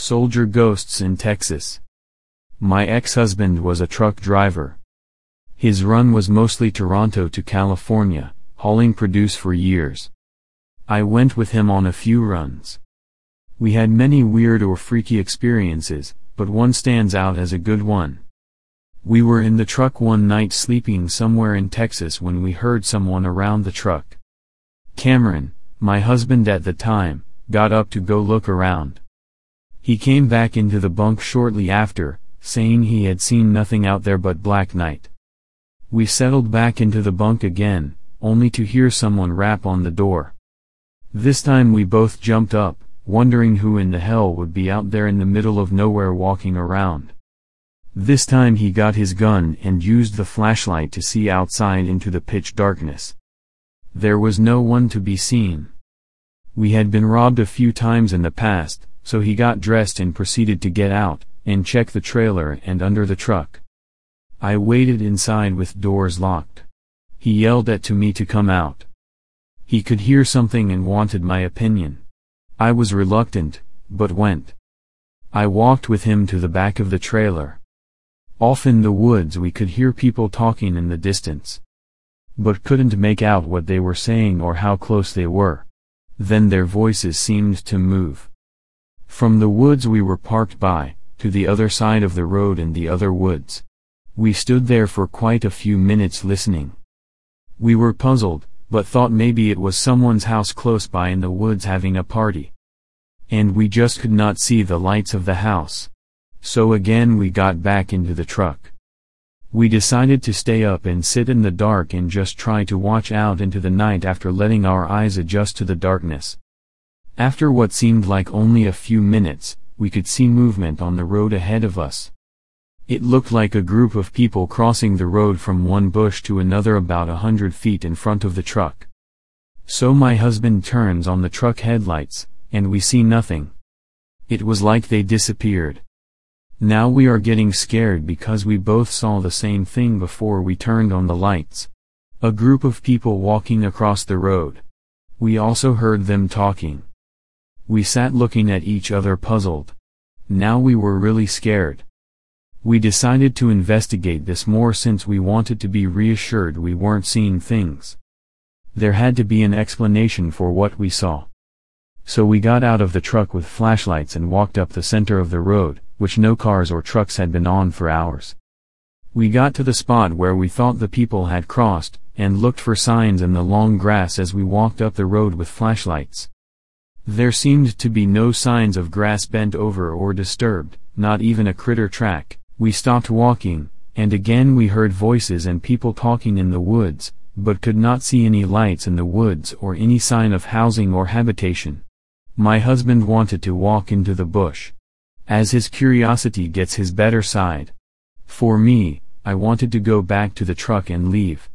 Soldier ghosts in Texas. My ex-husband was a truck driver. His run was mostly Toronto to California, hauling produce for years. I went with him on a few runs. We had many weird or freaky experiences, but one stands out as a good one. We were in the truck one night sleeping somewhere in Texas when we heard someone around the truck. Cameron, my husband at the time, got up to go look around. He came back into the bunk shortly after, saying he had seen nothing out there but black night. We settled back into the bunk again, only to hear someone rap on the door. This time we both jumped up, wondering who in the hell would be out there in the middle of nowhere walking around. This time he got his gun and used the flashlight to see outside into the pitch darkness. There was no one to be seen. We had been robbed a few times in the past, so he got dressed and proceeded to get out, and check the trailer and under the truck. I waited inside with doors locked. He yelled to me to come out. He could hear something and wanted my opinion. I was reluctant, but went. I walked with him to the back of the trailer. Off in the woods we could hear people talking in the distance, but couldn't make out what they were saying or how close they were. Then their voices seemed to move. From the woods we were parked by, to the other side of the road in the other woods. We stood there for quite a few minutes listening. We were puzzled, but thought maybe it was someone's house close by in the woods having a party. And we just could not see the lights of the house. So again we got back into the truck. We decided to stay up and sit in the dark and just try to watch out into the night after letting our eyes adjust to the darkness. After what seemed like only a few minutes, we could see movement on the road ahead of us. It looked like a group of people crossing the road from one bush to another about 100 feet in front of the truck. So my husband turns on the truck headlights, and we see nothing. It was like they disappeared. Now we are getting scared because we both saw the same thing before we turned on the lights. A group of people walking across the road. We also heard them talking. We sat looking at each other puzzled. Now we were really scared. We decided to investigate this more since we wanted to be reassured we weren't seeing things. There had to be an explanation for what we saw. So we got out of the truck with flashlights and walked up the center of the road, which no cars or trucks had been on for hours. We got to the spot where we thought the people had crossed, and looked for signs in the long grass as we walked up the road with flashlights. There seemed to be no signs of grass bent over or disturbed, not even a critter track. We stopped walking, and again we heard voices and people talking in the woods, but could not see any lights in the woods or any sign of housing or habitation. My husband wanted to walk into the bush, as his curiosity gets his better side. For me, I wanted to go back to the truck and leave.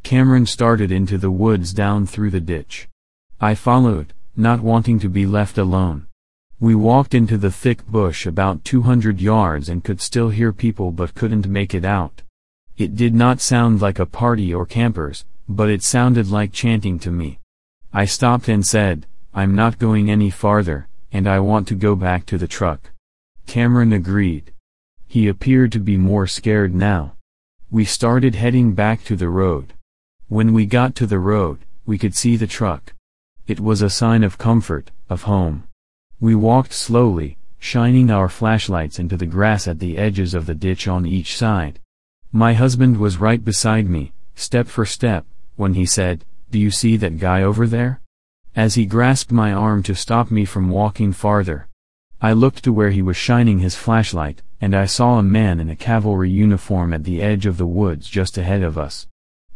Cameron started into the woods down through the ditch. I followed, not wanting to be left alone. We walked into the thick bush about 200 yards and could still hear people but couldn't make it out. It did not sound like a party or campers, but it sounded like chanting to me. I stopped and said, "I'm not going any farther, and I want to go back to the truck." Cameron agreed. He appeared to be more scared now. We started heading back to the road. When we got to the road, we could see the truck. It was a sign of comfort, of home. We walked slowly, shining our flashlights into the grass at the edges of the ditch on each side. My husband was right beside me, step for step, when he said, "Do you see that guy over there?" As he grasped my arm to stop me from walking farther. I looked to where he was shining his flashlight, and I saw a man in a cavalry uniform at the edge of the woods just ahead of us.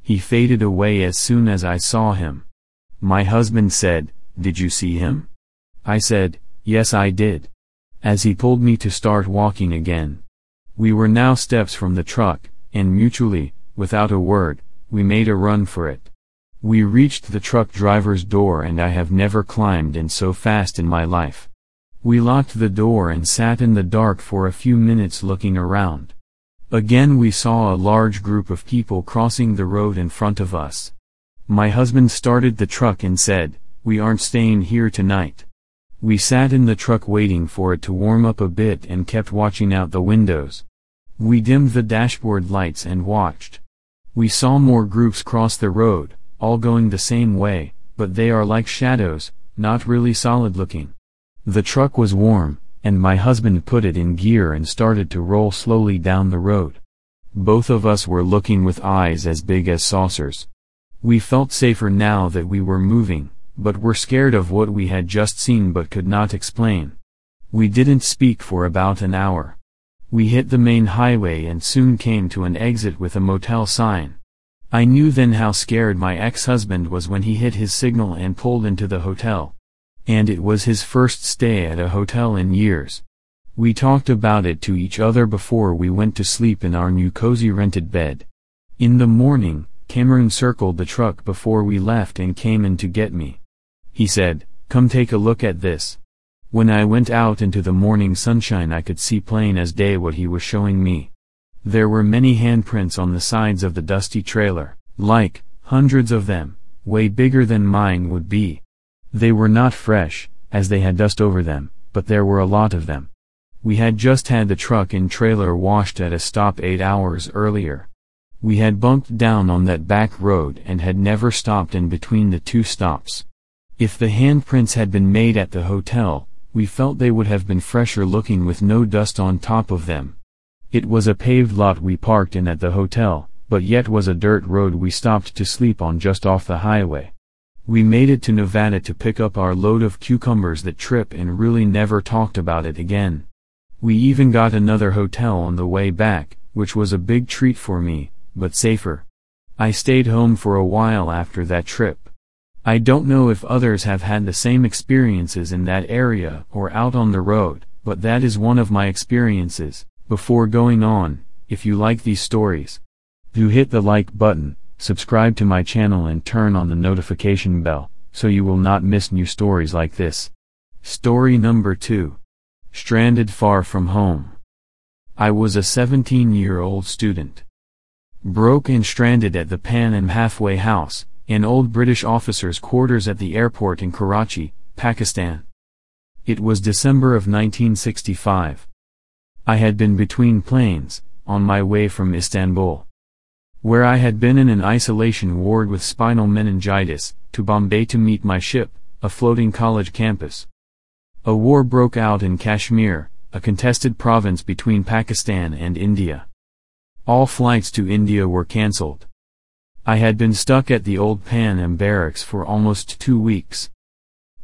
He faded away as soon as I saw him. My husband said, "Did you see him?" I said, "Yes, I did." As he told me to start walking again. We were now steps from the truck, and mutually, without a word, we made a run for it. We reached the truck driver's door and I have never climbed in so fast in my life. We locked the door and sat in the dark for a few minutes looking around. Again we saw a large group of people crossing the road in front of us. My husband started the truck and said, "We aren't staying here tonight. We sat in the truck waiting for it to warm up a bit and kept watching out the windows. We dimmed the dashboard lights and watched. We saw more groups cross the road, all going the same way, but they are like shadows, not really solid looking. The truck was warm, and my husband put it in gear and started to roll slowly down the road. Both of us were looking with eyes as big as saucers. We felt safer now that we were moving, but were scared of what we had just seen but could not explain. We didn't speak for about an hour. We hit the main highway and soon came to an exit with a motel sign. I knew then how scared my ex-husband was when he hit his signal and pulled into the hotel. And it was his first stay at a hotel in years. We talked about it to each other before we went to sleep in our new cozy rented bed. In the morning, Cameron circled the truck before we left and came in to get me. He said, "Come take a look at this." When I went out into the morning sunshine I could see plain as day what he was showing me. There were many handprints on the sides of the dusty trailer, like, hundreds of them, way bigger than mine would be. They were not fresh, as they had dust over them, but there were a lot of them. We had just had the truck and trailer washed at a stop 8 hours earlier. We had bunked down on that back road and had never stopped in between the two stops. If the handprints had been made at the hotel, we felt they would have been fresher looking with no dust on top of them. It was a paved lot we parked in at the hotel, but yet was a dirt road we stopped to sleep on just off the highway. We made it to Nevada to pick up our load of cucumbers that trip and really never talked about it again. We even got another hotel on the way back, which was a big treat for me, but safer. I stayed home for a while after that trip. I don't know if others have had the same experiences in that area or out on the road, but that is one of my experiences. Before going on, if you like these stories, do hit the like button, subscribe to my channel and turn on the notification bell, so you will not miss new stories like this. Story number 2. Stranded far from home. I was a 17-year-old student. Broke and stranded at the Pan Am Halfway House, an old British officer's quarters at the airport in Karachi, Pakistan. It was December of 1965. I had been between planes, on my way from Istanbul, where I had been in an isolation ward with spinal meningitis, to Bombay to meet my ship, a floating college campus. A war broke out in Kashmir, a contested province between Pakistan and India. All flights to India were cancelled. I had been stuck at the old Pan Am barracks for almost 2 weeks.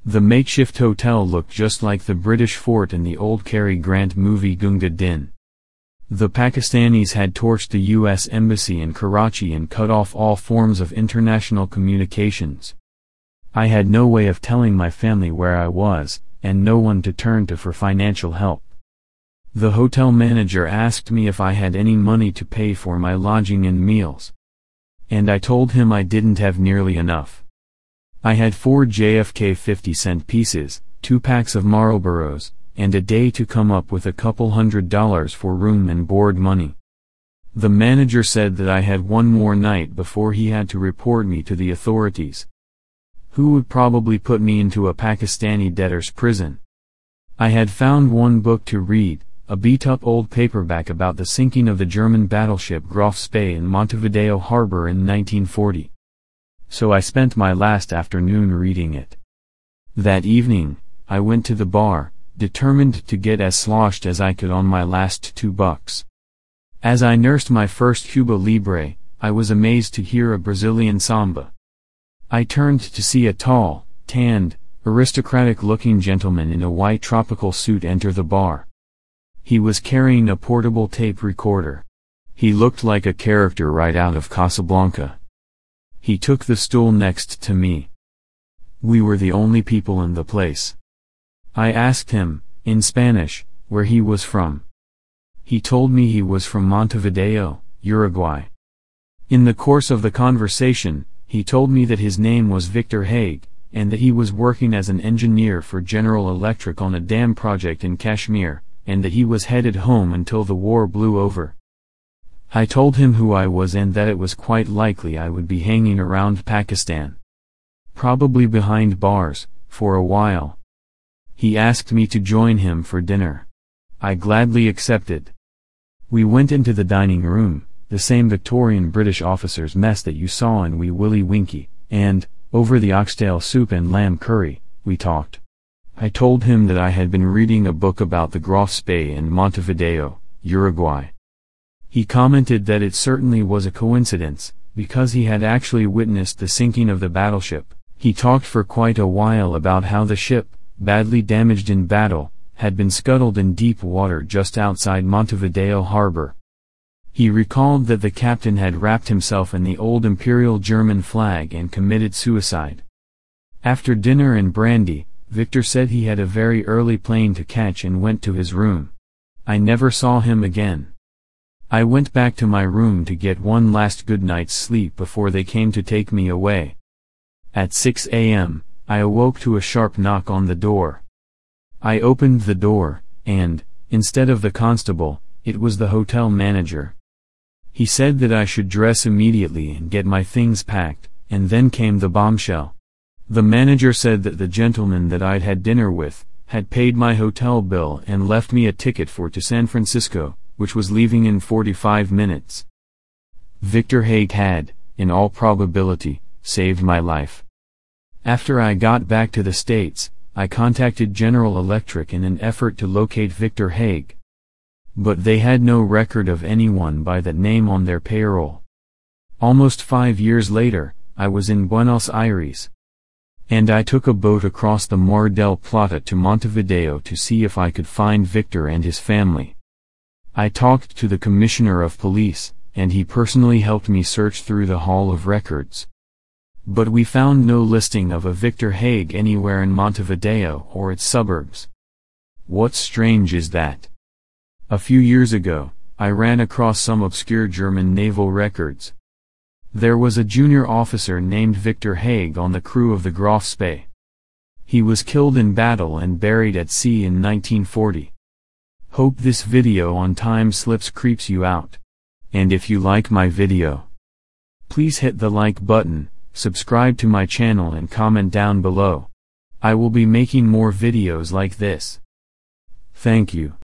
The makeshift hotel looked just like the British fort in the old Cary Grant movie Gunga Din. The Pakistanis had torched the U.S. Embassy in Karachi and cut off all forms of international communications. I had no way of telling my family where I was, and no one to turn to for financial help. The hotel manager asked me if I had any money to pay for my lodging and meals. And I told him I didn't have nearly enough. I had 4 JFK 50-cent pieces, 2 packs of Marlboros, and a day to come up with a couple $100 for room and board money. The manager said that I had one more night before he had to report me to the authorities, who would probably put me into a Pakistani debtor's prison. I had found one book to read, a beat-up old paperback about the sinking of the German battleship Graf Spee in Montevideo Harbor in 1940. So I spent my last afternoon reading it. That evening, I went to the bar, determined to get as sloshed as I could on my last $2. As I nursed my first Cuba Libre, I was amazed to hear a Brazilian samba. I turned to see a tall, tanned, aristocratic-looking gentleman in a white tropical suit enter the bar. He was carrying a portable tape recorder. He looked like a character right out of Casablanca. He took the stool next to me. We were the only people in the place. I asked him, in Spanish, where he was from. He told me he was from Montevideo, Uruguay. In the course of the conversation, he told me that his name was Victor Haig, and that he was working as an engineer for General Electric on a dam project in Kashmir, and that he was headed home until the war blew over. I told him who I was and that it was quite likely I would be hanging around Pakistan, probably behind bars, for a while. He asked me to join him for dinner. I gladly accepted. We went into the dining room, the same Victorian British officers' mess that you saw in Wee Willie Winkie, and, over the oxtail soup and lamb curry, we talked. I told him that I had been reading a book about the Grof's Bay in Montevideo, Uruguay. He commented that it certainly was a coincidence, because he had actually witnessed the sinking of the battleship. He talked for quite a while about how the ship, badly damaged in battle, had been scuttled in deep water just outside Montevideo harbor. He recalled that the captain had wrapped himself in the old Imperial German flag and committed suicide. After dinner and brandy, Victor said he had a very early plane to catch and went to his room. I never saw him again. I went back to my room to get one last good night's sleep before they came to take me away. At 6 a.m., I awoke to a sharp knock on the door. I opened the door, and, instead of the constable, it was the hotel manager. He said that I should dress immediately and get my things packed, and then came the bombshell. The manager said that the gentleman that I'd had dinner with had paid my hotel bill and left me a ticket to San Francisco, which was leaving in 45 minutes. Victor Haig had, in all probability, saved my life. After I got back to the States, I contacted General Electric in an effort to locate Victor Haig. But they had no record of anyone by that name on their payroll. Almost 5 years later, I was in Buenos Aires. And I took a boat across the Mar del Plata to Montevideo to see if I could find Victor and his family. I talked to the Commissioner of Police, and he personally helped me search through the Hall of Records. But we found no listing of a Victor Haig anywhere in Montevideo or its suburbs. What's strange is that a few years ago, I ran across some obscure German naval records. There was a junior officer named Victor Haig on the crew of the Grof's Bay. He was killed in battle and buried at sea in 1940. Hope this video on time slips creeps you out. And if you like my video, please hit the like button, subscribe to my channel and comment down below. I will be making more videos like this. Thank you.